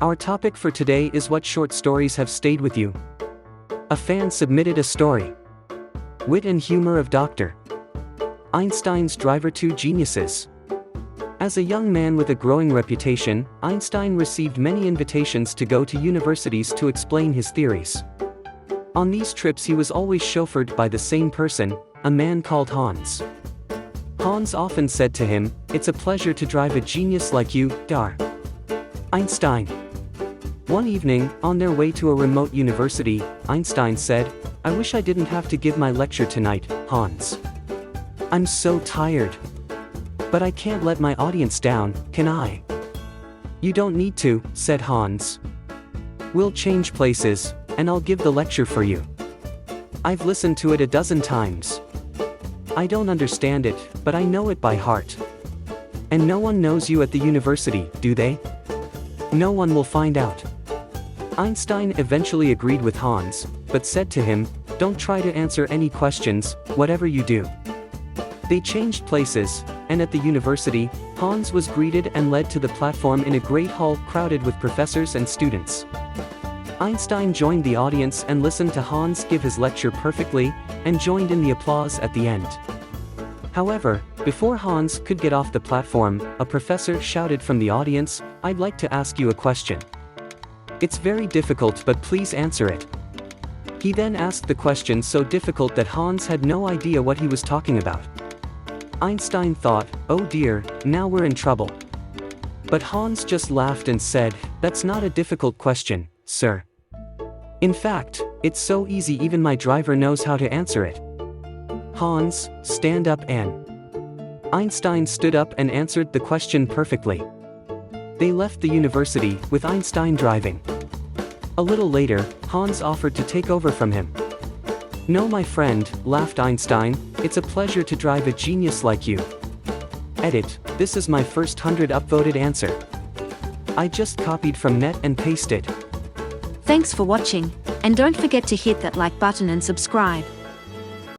Our topic for today is what short stories have stayed with you. A fan submitted a story. Wit and humor of Dr. Einstein's driver, two geniuses. As a young man with a growing reputation, Einstein received many invitations to go to universities to explain his theories. On these trips he was always chauffeured by the same person, a man called Hans. Hans often said to him, "It's a pleasure to drive a genius like you, Dr. Einstein." One evening, on their way to a remote university, Einstein said, "I wish I didn't have to give my lecture tonight, Hans. I'm so tired. But I can't let my audience down, can I?" "You don't need to," said Hans. "We'll change places, and I'll give the lecture for you. I've listened to it a dozen times. I don't understand it, but I know it by heart. And no one knows you at the university, do they? No one will find out." Einstein eventually agreed with Hans, but said to him, "Don't try to answer any questions, whatever you do." They changed places, and at the university, Hans was greeted and led to the platform in a great hall crowded with professors and students. Einstein joined the audience and listened to Hans give his lecture perfectly, and joined in the applause at the end. However, before Hans could get off the platform, a professor shouted from the audience, "I'd like to ask you a question. It's very difficult, but please answer it." He then asked the question so difficult that Hans had no idea what he was talking about. Einstein thought, "Oh dear, now we're in trouble." But Hans just laughed and said, "That's not a difficult question, sir. In fact, it's so easy even my driver knows how to answer it. Hans, stand up and..." Einstein stood up and answered the question perfectly. They left the university, with Einstein driving. A little later, Hans offered to take over from him. "No, my friend," laughed Einstein, "it's a pleasure to drive a genius like you. Edit, this is my first 100 upvoted answer. I just copied from net and pasted." Thanks for watching, and don't forget to hit that like button and subscribe.